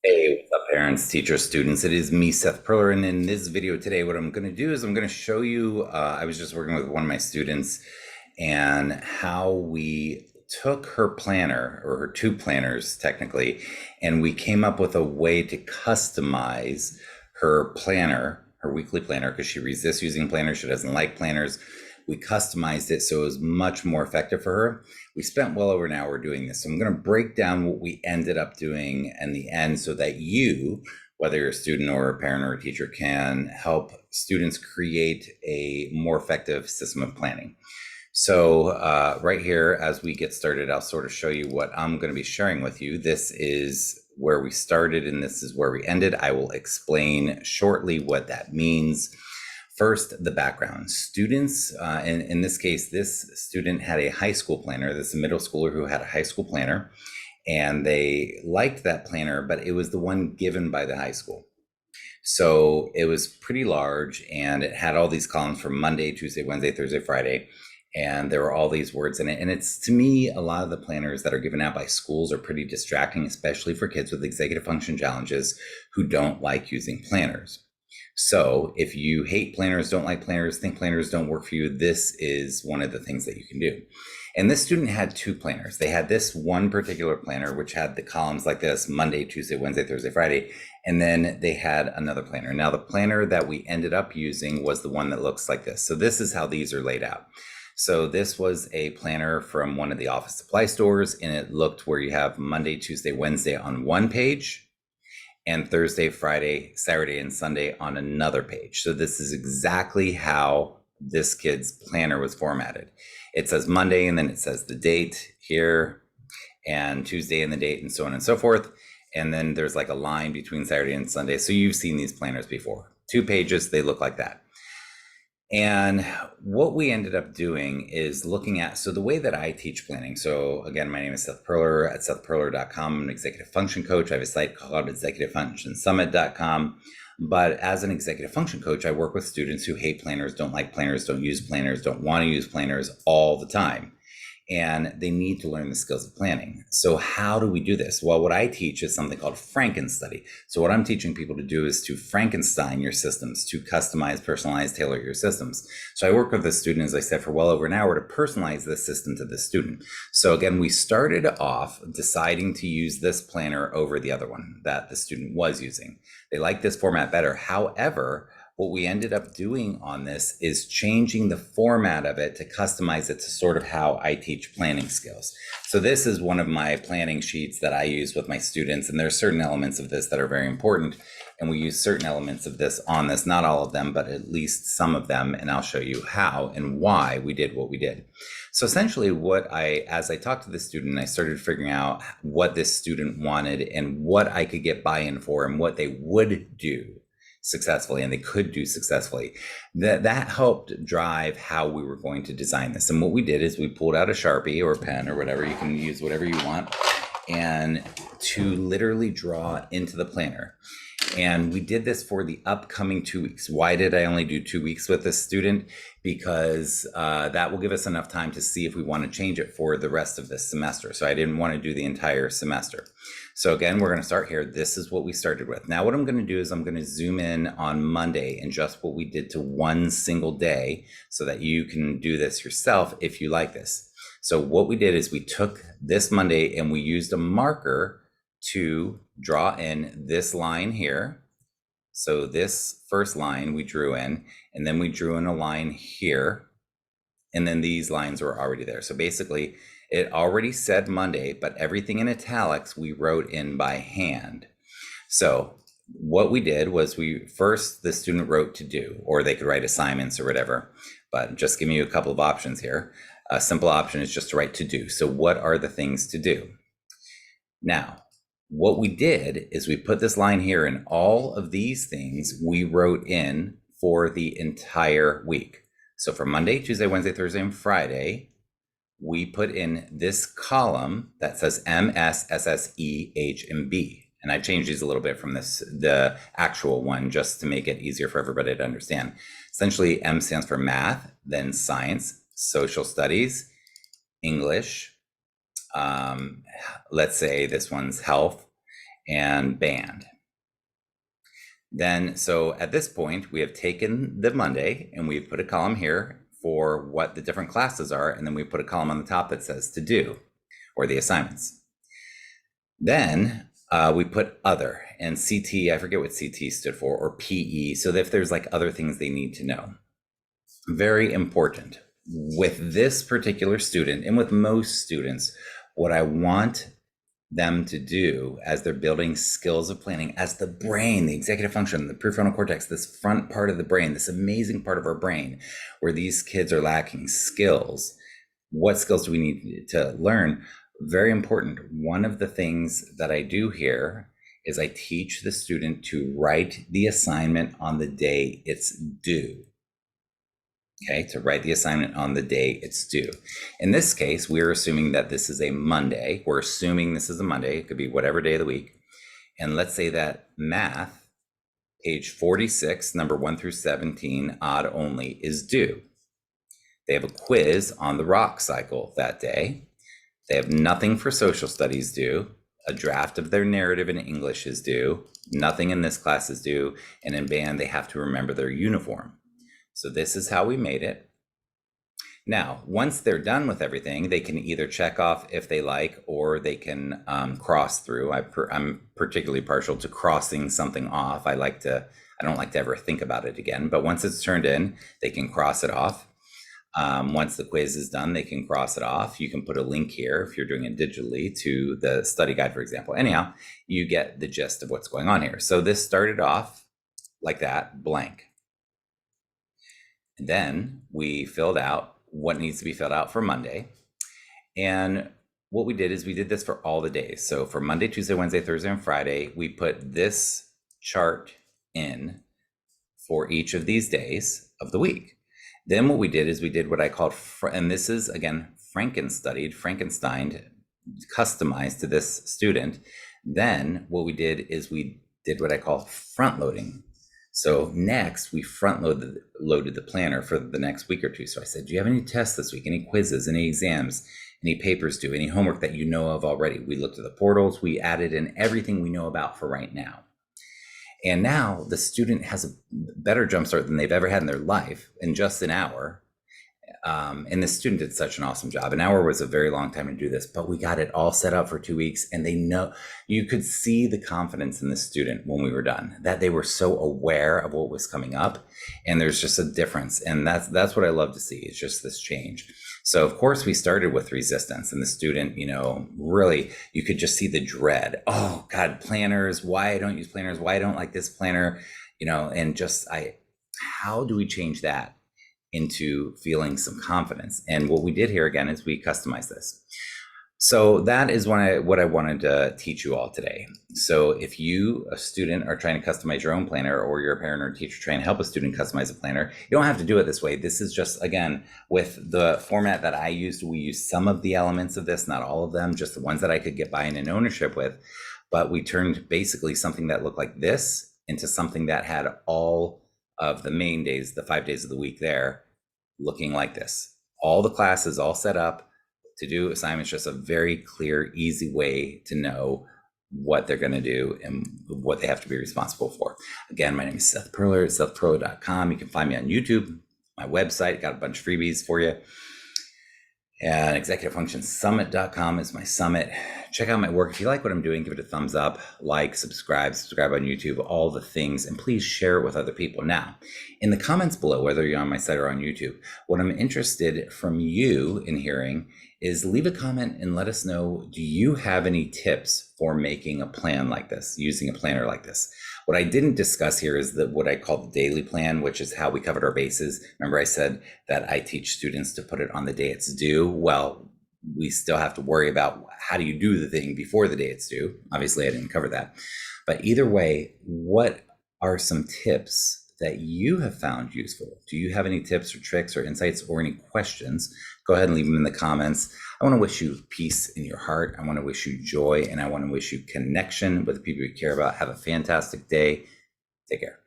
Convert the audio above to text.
Hey, what's up, parents, teachers, students? It is me, Seth Perler, and in this video today, what I'm going to do is I'm going to show you. I was just working with one of my students, and how we took her planner, or her two planners technically, and we came up with a way to customize her planner, her weekly planner, because she resists using planners. She doesn't like planners. We customized it so it was much more effective for her. We spent well over an hour doing this. So I'm going to break down what we ended up doing in the end so that you, whether you're a student or a parent or a teacher, can help students create a more effective system of planning. So right here, as we get started, I'll sort of show you what I'm going to be sharing with you. This is where we started and this is where we ended. I will explain shortly what that means. First, the background. Students, in this case, this student had a high school planner. This is a middle schooler who had a high school planner, and they liked that planner, but it was the one given by the high school. So it was pretty large, and it had all these columns from Monday, Tuesday, Wednesday, Thursday, Friday, and there were all these words in it. And it's, to me, a lot of the planners that are given out by schools are pretty distracting, especially for kids with executive function challenges who don't like using planners. So if you hate planners, don't like planners, think planners don't work for you, this is one of the things that you can do. And this student had two planners. They had this one particular planner, which had the columns like this: Monday, Tuesday, Wednesday, Thursday, Friday. And then they had another planner. Now, the planner that we ended up using was the one that looks like this. So this is how these are laid out. So this was a planner from one of the office supply stores, and it looked where you have Monday, Tuesday, Wednesday on one page, and Thursday, Friday, Saturday, and Sunday on another page. So this is exactly how this kid's planner was formatted. It says Monday, and then it says the date here, and Tuesday and the date, and so on and so forth. And then there's like a line between Saturday and Sunday. So you've seen these planners before. 2 pages, they look like that. And what we ended up doing is looking at, so the way that I teach planning. So again, my name is Seth Perler at sethperler.com. I'm an executive function coach. I have a site called executivefunctionsummit.com. But as an executive function coach, I work with students who hate planners, don't like planners, don't use planners, don't want to use planners all the time. And they need to learn the skills of planning. So how do we do this? Well, what I teach is something called Frankenstudy. So what I'm teaching people to do is to Frankenstein your systems, to customize, personalize, tailor your systems. So I work with a student, as I said, for well over an hour to personalize this system to the student. So again, we started off deciding to use this planner over the other one that the student was using. They like this format better. However, what we ended up doing on this is changing the format of it to customize it to sort of how I teach planning skills. So this is one of my planning sheets that I use with my students, and there are certain elements of this that are very important, and we use certain elements of this on this, not all of them, but at least some of them, and I'll show you how and why we did what we did. So essentially as I talked to the student, I started figuring out what this student wanted and what I could get buy-in for and what they would do successfully, and they could do successfully. That helped drive how we were going to design this. And what we did is we pulled out a Sharpie or a pen or whatever, you can use whatever you want, and to literally draw into the planner. And we did this for the upcoming 2 weeks. Why did I only do 2 weeks with this student? Because that will give us enough time to see if we want to change it for the rest of this semester. So I didn't want to do the entire semester. So again, we're going to start here. This is what we started with. Now what I'm going to do is I'm going to zoom in on Monday and just what we did to one single day so that you can do this yourself if you like this. So what we did is we took this Monday and we used a marker to draw in this line here. So this first line we drew in, and then we drew in a line here, and then these lines were already there. So basically it already said Monday, but everything in italics we wrote in by hand. So what we did was the student wrote to do, or they could write assignments or whatever, but just giving you a couple of options here. A simple option is just to write to do. So what are the things to do? Now, what we did is we put this line here, and all of these things we wrote in for the entire week. So for Monday, Tuesday, Wednesday, Thursday, and Friday, we put in this column that says M, S, S, S, E, H, and B. And I changed these a little bit from the actual one, just to make it easier for everybody to understand. Essentially, M stands for math, then science, social studies, English, let's say this one's health, and band. Then, so at this point, we have taken the Monday and we've put a column here for what the different classes are, and then we put a column on the top that says to do, or the assignments. Then we put other, and CT, I forget what CT stood for, or PE, so if there's like other things they need to know. Very important. With this particular student, and with most students, what I want them to do as they're building skills of planning, as the brain, the executive function, the prefrontal cortex, this front part of the brain, this amazing part of our brain where these kids are lacking skills. What skills do we need to learn? Very important. One of the things that I do here is I teach the student to write the assignment on the day it's due. Okay, to write the assignment on the day it's due. In this case, we're assuming that this is a Monday. We're assuming this is a Monday. It could be whatever day of the week. And let's say that math, page 46, number 1 through 17, odd only, is due. They have a quiz on the rock cycle that day. They have nothing for social studies due. A draft of their narrative in English is due. Nothing in this class is due. And in band, they have to remember their uniform. So this is how we made it. Now, once they're done with everything, they can either check off if they like, or they can cross through. I'm particularly partial to crossing something off. I don't like to ever think about it again, but once it's turned in, they can cross it off. Once the quiz is done, they can cross it off. You can put a link here if you're doing it digitally to the study guide, for example. Anyhow, you get the gist of what's going on here. So this started off like that, blank. And then we filled out what needs to be filled out for Monday. And what we did is we did this for all the days. So for Monday, Tuesday, Wednesday, Thursday, and Friday, we put this chart in for each of these days of the week. Then what we did is we did what I called, and this is again, Frankenstein, customized to this student. Then what we did is we did what I call front loading. So next we loaded the planner for the next week or two. So I said, do you have any tests this week, any quizzes, any exams, any papers due, any homework that you know of already? We looked at the portals, we added in everything we know about for right now. And now the student has a better jumpstart than they've ever had in their life in just an hour. And the student did such an awesome job. An hour was a very long time to do this, but we got it all set up for 2 weeks, and they know, you could see the confidence in the student when we were done, that they were so aware of what was coming up, and there's just a difference. And that's what I love to see, is just this change. So of course we started with resistance, and the student, really, you could just see the dread. Oh God, planners, why I don't use planners, why I don't like this planner, and how do we change that into feeling some confidence? And what we did here again is we customized this. So that is what I wanted to teach you all today. So if you, a student, are trying to customize your own planner, or you're a parent or a teacher trying to help a student customize a planner, you don't have to do it this way. This is just, again, with the format that I used, we used some of the elements of this, not all of them, just the ones that I could get buy-in and ownership with. But we turned basically something that looked like this into something that had all of the main days, the 5 days of the week there, looking like this. All the classes all set up to do assignments, just a very clear, easy way to know what they're going to do and what they have to be responsible for. Again, my name is Seth Perler at sethperler.com. You can find me on YouTube, my website, got a bunch of freebies for you. And executivefunctionsummit.com is my summit. Check out my work. If you like what I'm doing, give it a thumbs up, like, subscribe on YouTube, all the things, and please share it with other people. Now, in the comments below, whether you're on my site or on YouTube, what I'm interested from you in hearing is leave a comment and let us know, do you have any tips for making a plan like this, using a planner like this? What I didn't discuss here is what I call the daily plan, which is how we covered our bases. Remember I said that I teach students to put it on the day it's due? Well, we still have to worry about how do you do the thing before the day it's due. Obviously, I didn't cover that. But either way, what are some tips that you have found useful? Do you have any tips or tricks or insights or any questions? Go ahead and leave them in the comments. I want to wish you peace in your heart. I want to wish you joy, and I want to wish you connection with the people you care about. Have a fantastic day. Take care.